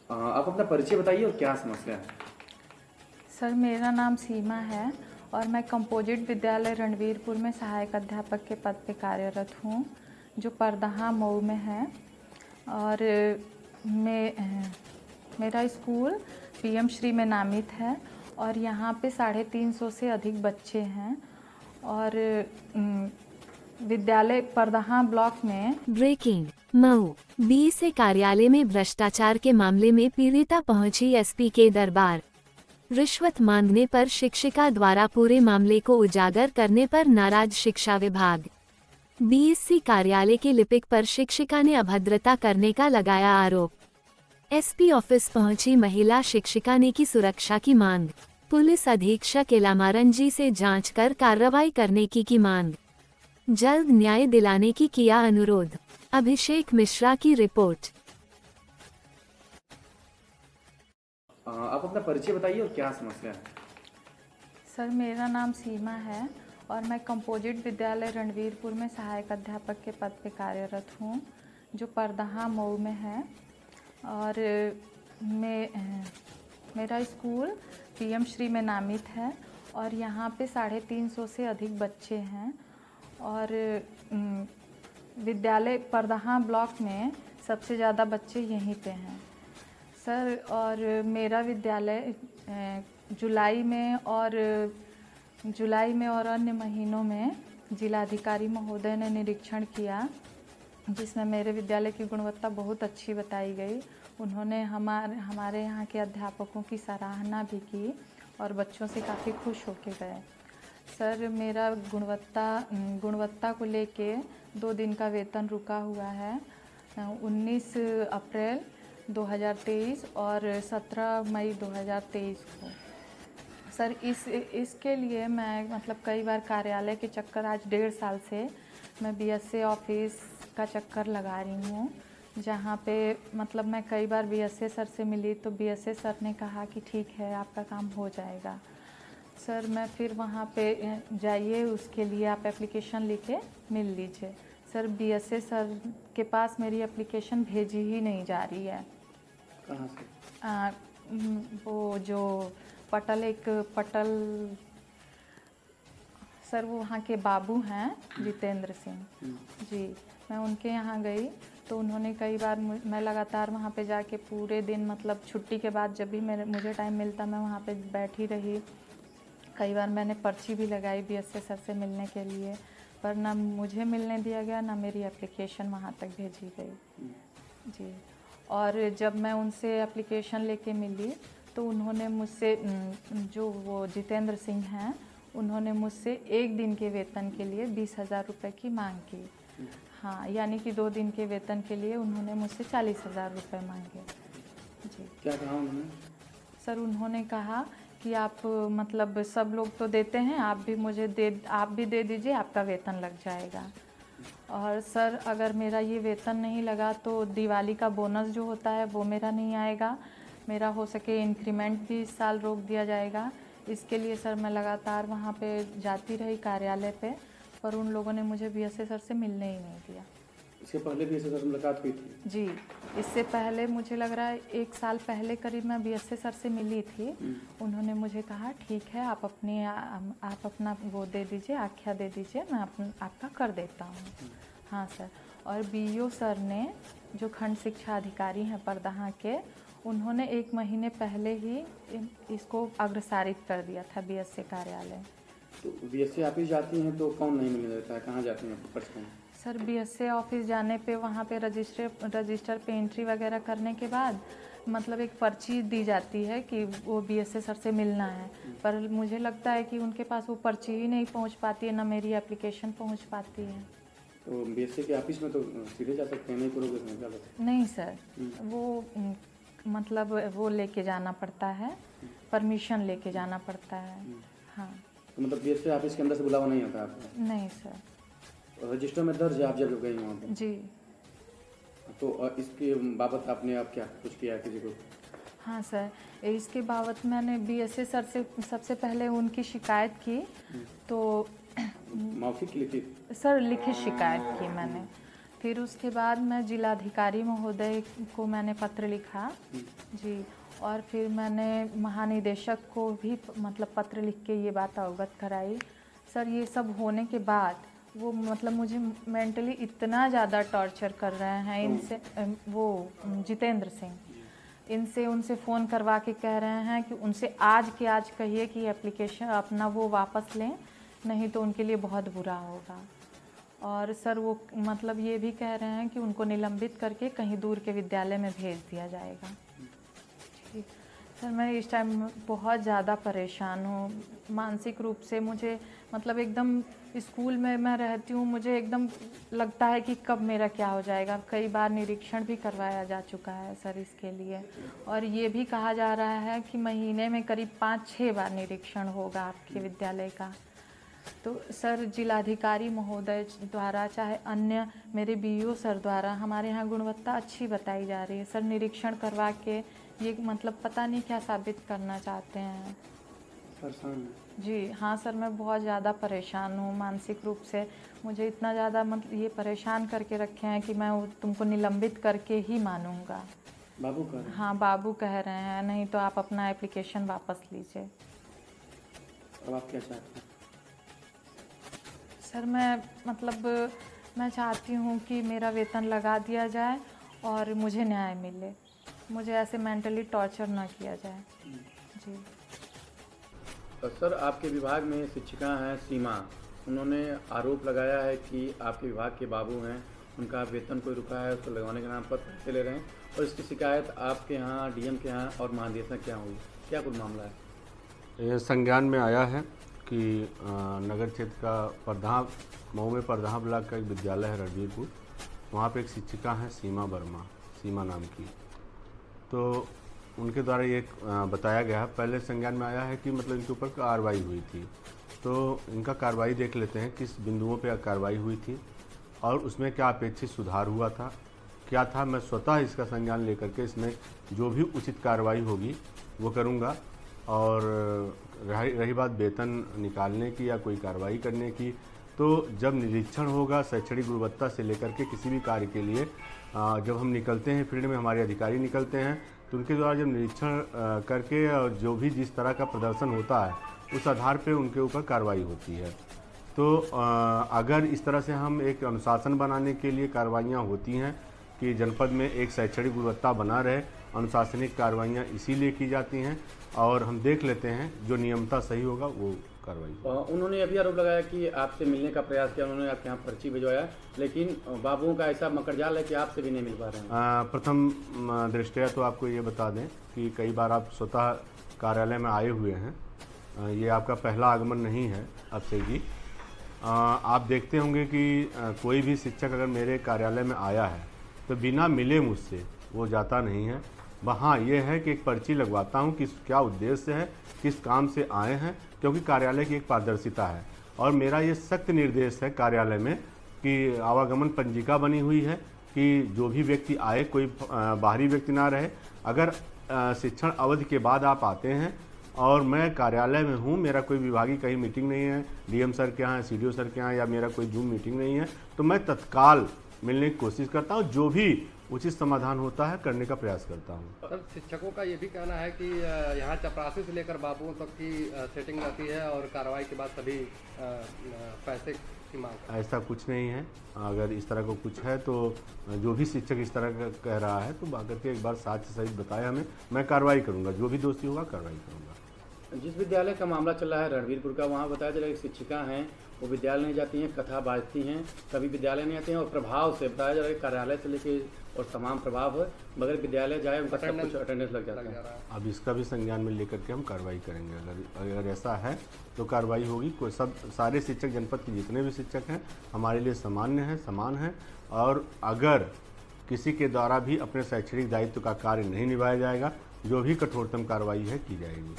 आप अपना परिचय बताइए और क्या समस्या है? सर, मेरा नाम सीमा है और मैं कंपोजिट विद्यालय रणवीरपुर में सहायक अध्यापक के पद पे कार्यरत हूँ, जो परदहा मऊ में है। और मेरा स्कूल पीएम श्री में नामित है और यहाँ पे 350 से अधिक बच्चे हैं। और विद्यालय परदहा ब्लॉक में ब्रेकिंग मऊ बीएसए कार्यालय में भ्रष्टाचार के मामले में पीड़िता पहुंची एसपी के दरबार। रिश्वत मांगने पर शिक्षिका द्वारा पूरे मामले को उजागर करने पर नाराज शिक्षा विभाग। बीएससी कार्यालय के लिपिक पर शिक्षिका ने अभद्रता करने का लगाया आरोप। एसपी ऑफिस पहुंची महिला शिक्षिका ने की सुरक्षा की मांग। पुलिस अधीक्षक इलामारन जी से जांच कर कार्रवाई करने की मांग। जल्द न्याय दिलाने की किया अनुरोध। अभिषेक मिश्रा की रिपोर्ट। आप अपना परिचय बताइए और क्या समस्या है? सर, मेरा नाम सीमा है और मैं कंपोजिट विद्यालय रणवीरपुर में सहायक अध्यापक के पद पे कार्यरत हूँ, जो परदहा मऊ में है। और मेरा स्कूल पीएम श्री में नामित है और यहाँ पे 350 से अधिक बच्चे हैं। और विद्यालय परदहा ब्लॉक में सबसे ज़्यादा बच्चे यहीं पे हैं सर। और मेरा विद्यालय जुलाई में और अन्य महीनों में जिलाधिकारी महोदय ने निरीक्षण किया, जिसमें मेरे विद्यालय की गुणवत्ता बहुत अच्छी बताई गई। उन्होंने हमारे यहाँ के अध्यापकों की सराहना भी की और बच्चों से काफ़ी खुश होके गए। सर, मेरा गुणवत्ता को लेके 2 दिन का वेतन रुका हुआ है, 19 अप्रैल 2023 और 17 मई 2023 को। सर, इसके लिए मैं कई बार कार्यालय के चक्कर, आज 1.5 साल से मैं बीएसए ऑफिस का चक्कर लगा रही हूँ, जहाँ पे मैं कई बार बीएसए सर से मिली तो बीएसए सर ने कहा कि ठीक है, आपका काम हो जाएगा। सर, मैं फिर वहाँ पे जाइए, उसके लिए आप एप्लीकेशन लिखे मिल लीजिए। सर, बीएसए सर के पास मेरी एप्लीकेशन भेजी ही नहीं जा रही है। कहाँ से? वो जो पटल सर, वो वहाँ के बाबू हैं जितेंद्र सिंह जी। मैं उनके यहाँ गई तो उन्होंने कई बार, मैं लगातार वहाँ पे जाके पूरे दिन छुट्टी के बाद जब भी मुझे टाइम मिलता मैं वहाँ पे बैठी रही। कई बार मैंने पर्ची भी लगाई बीएसए सर से मिलने के लिए, पर ना मुझे मिलने दिया गया, ना मेरी एप्लीकेशन वहाँ तक भेजी गई जी। और जब मैं उनसे एप्लीकेशन लेके मिली तो उन्होंने मुझसे, जो वो जितेंद्र सिंह हैं, उन्होंने मुझसे 1 दिन के वेतन के लिए 20,000 रुपये की मांग की। हाँ, यानी कि 2 दिन के वेतन के लिए उन्होंने मुझसे 40,000 रुपये मांगे जी। क्या कहा उन्होंने? सर, उन्होंने कहा कि आप सब लोग तो देते हैं, आप भी दे दीजिए, आपका वेतन लग जाएगा। और सर, अगर मेरा ये वेतन नहीं लगा तो दिवाली का बोनस जो होता है वो मेरा नहीं आएगा। मेरा हो सके इंक्रीमेंट भी इस साल रोक दिया जाएगा। इसके लिए सर मैं लगातार वहाँ पे जाती रही कार्यालय पे, पर उन लोगों ने मुझे बीएसए सर से मिलने ही नहीं दिया। इसके पहले भी ऐसे सर मुलाकात हुई थी? जी, इससे पहले मुझे लग रहा है 1 साल पहले करीब मैं बीएसए सर से मिली थी। उन्होंने मुझे कहा ठीक है, आप अपना वो दे दीजिए, आख्या दे दीजिए, मैं आपका कर देता हूँ। हाँ सर। और बीईओ सर ने, जो खंड शिक्षा अधिकारी हैं परदहा के, उन्होंने 1 महीने पहले ही इसको अग्रसारित कर दिया था बीएसए कार्यालय। तो बीएसए ऑफिस जाती हैं तो कौन नहीं मिलने देता है? कहाँ जाती हैं पर्ची? सर, बीएसए ऑफिस जाने पे वहाँ पे रजिस्टर पे एंट्री वगैरह करने के बाद एक पर्ची दी जाती है कि वो बीएसए सर से मिलना है, पर मुझे लगता है कि उनके पास वो पर्ची ही नहीं पहुँच पाती है, ना मेरी एप्लीकेशन पहुँच पाती है। तो बीएसए के ऑफिस में तो सीधे जा सकते हैं, नहीं करोगे? नहीं सर, वो वो लेके जाना पड़ता है, परमिशन लेके जाना पड़ता है। हाँ। तो बीएसए ऑफिस के अंदर से बुलावा नहीं आता आपको? नहीं सर। रजिस्टर में दर्ज है आप जब गई वहाँ पे? जी। तो इसके बाबत आपने आप क्या कुछ किया है किसी को? हाँ सर, इसके बाबत मैंने बीएसए सर से सबसे पहले उनकी शिकायत की। तो मौखिक लिखित? सर, लिखित शिकायत की मैंने। फिर उसके बाद मैं जिलाधिकारी महोदय को मैंने पत्र लिखा जी, और फिर मैंने महानिदेशक को भी मतलब पत्र लिख के ये बात अवगत कराई। सर ये सब होने के बाद वो मतलब मुझे मेंटली इतना ज़्यादा टॉर्चर कर रहे हैं इनसे, वो जितेंद्र सिंह, इनसे उनसे फ़ोन करवा के कह रहे हैं कि उनसे आज के आज कहिए कि एप्लीकेशन अपना वो वापस लें, नहीं तो उनके लिए बहुत बुरा होगा। और सर वो मतलब ये भी कह रहे हैं कि उनको निलंबित करके कहीं दूर के विद्यालय में भेज दिया जाएगा। ठीक सर, मैं इस टाइम बहुत ज़्यादा परेशान हूँ मानसिक रूप से। मुझे मतलब एकदम स्कूल में मैं रहती हूँ, मुझे एकदम लगता है कि कब मेरा क्या हो जाएगा। कई बार निरीक्षण भी करवाया जा चुका है सर इसके लिए, और ये भी कहा जा रहा है कि महीने में करीब 5-6 बार निरीक्षण होगा आपके विद्यालय का। तो सर जिलाधिकारी महोदय द्वारा चाहे अन्य मेरे बीईओ सर द्वारा हमारे यहाँ गुणवत्ता अच्छी बताई जा रही है। सर निरीक्षण करवा के ये मतलब पता नहीं क्या साबित करना चाहते हैं। परेशान जी हाँ सर, मैं बहुत ज़्यादा परेशान हूँ मानसिक रूप से। मुझे इतना ज़्यादा मतलब ये परेशान करके रखे हैं कि मैं तुमको निलंबित करके ही मानूंगा। बाबू कह रहे हैं? हाँ बाबू कह रहे हैं, नहीं तो आप अपना एप्लीकेशन वापस लीजिए। अब आप क्या चाहते हैं? सर मैं चाहती हूँ कि मेरा वेतन लगा दिया जाए और मुझे न्याय मिले, मुझे ऐसे मेंटली टॉर्चर ना किया जाए जी। सर आपके विभाग में शिक्षिका हैं सीमा, उन्होंने आरोप लगाया है कि आपके विभाग के बाबू हैं, उनका वेतन कोई रुका है, उसको लगवाने के नाम पर पैसे ले रहे हैं, और इसकी शिकायत आपके यहाँ डीएम के यहाँ और महानिदेशक के यहाँ हुई। क्या कुछ मामला है? ये संज्ञान में आया है कि नगर क्षेत्र का परधा मऊ में परधा ब्लॉक का एक विद्यालय है रणवीरपुर, वहाँ पे एक शिक्षिका हैं सीमा वर्मा, सीमा नाम की। तो उनके द्वारा ये बताया गया है, पहले संज्ञान में आया है कि मतलब इनके ऊपर कार्रवाई हुई थी। तो इनका कार्रवाई देख लेते हैं, किस बिंदुओं पे कार्रवाई हुई थी और उसमें क्या अपेक्षित सुधार हुआ था, क्या था। मैं स्वतः इसका संज्ञान लेकर के इसमें जो भी उचित कार्रवाई होगी वो करूँगा। और रही बात वेतन निकालने की या कोई कार्रवाई करने की, तो जब निरीक्षण होगा शैक्षणिक गुणवत्ता से लेकर के किसी भी कार्य के लिए जब हम निकलते हैं फील्ड में, हमारे अधिकारी निकलते हैं, तो उनके द्वारा जब निरीक्षण करके और जो भी जिस तरह का प्रदर्शन होता है उस आधार पे उनके ऊपर कार्रवाई होती है। तो अगर इस तरह से हम एक अनुशासन बनाने के लिए कार्रवाइयाँ होती हैं कि जनपद में एक शैक्षणिक गुणवत्ता बना रहे, अनुशासनिक कार्रवाइयाँ इसीलिए की जाती हैं और हम देख लेते हैं जो नियमता सही होगा वो कार्रवाई। उन्होंने अभी आरोप लगाया कि आपसे मिलने का प्रयास किया, उन्होंने आपके यहाँ पर्ची भिजवाया, लेकिन बाबुओं का ऐसा मकड़जाल है कि आपसे भी नहीं मिल पा रहे हैं। प्रथम दृष्टया तो आपको ये बता दें कि कई बार आप स्वतः कार्यालय में आए हुए हैं, ये आपका पहला आगमन नहीं है अक्षय जी। आप देखते होंगे कि कोई भी शिक्षक अगर मेरे कार्यालय में आया है तो बिना मिले मुझसे वो जाता नहीं है। वहाँ ये है कि एक पर्ची लगवाता हूँ कि क्या उद्देश्य है, किस काम से आए हैं, क्योंकि कार्यालय की एक पारदर्शिता है। और मेरा ये सख्त निर्देश है कार्यालय में कि आवागमन पंजिका बनी हुई है कि जो भी व्यक्ति आए कोई बाहरी व्यक्ति ना रहे। अगर शिक्षण अवधि के बाद आप आते हैं और मैं कार्यालय में हूँ, मेरा कोई विभागीय कहीं मीटिंग नहीं है, डीएम सर के यहाँ, सीडीओ सर के यहाँ, या मेरा कोई जूम मीटिंग नहीं है, तो मैं तत्काल मिलने की कोशिश करता हूँ। जो भी उचित समाधान होता है करने का प्रयास करता हूँ। सर शिक्षकों का ये भी कहना है कि यहाँ चपरासी से लेकर बाबुओं तक की सेटिंग रहती है और कार्रवाई के बाद सभी पैसे की मांग। ऐसा कुछ नहीं है। अगर इस तरह का कुछ है तो जो भी शिक्षक इस तरह का कह रहा है तो आकर के एक बार साक्ष्य सहित बताए हमें, मैं कार्रवाई करूँगा, जो भी दोषी होगा कार्रवाई करूँगा। जिस विद्यालय का मामला चल रहा है रणवीरपुर का, वहाँ बताया जा रहा है कि शिक्षिका हैं, वो विद्यालय नहीं जाती हैं, कथा बाजती हैं, कभी विद्यालय नहीं आते हैं, और प्रभाव से बताया जा रहा है कार्यालय से लेके और तमाम प्रभाव है, मगर विद्यालय जाए उनका सब कुछ अटेंडेंस लग जाता है। अब इसका भी संज्ञान में लेकर के हम कार्रवाई करेंगे। अगर ऐसा है तो कार्रवाई होगी। कोई सारे शिक्षक, जनपद के जितने भी शिक्षक हैं हमारे लिए सामान्य हैं, समान हैं, और अगर किसी के द्वारा भी अपने शैक्षणिक दायित्व का कार्य नहीं निभाया जाएगा, जो भी कठोरतम कार्रवाई है की जाएगी।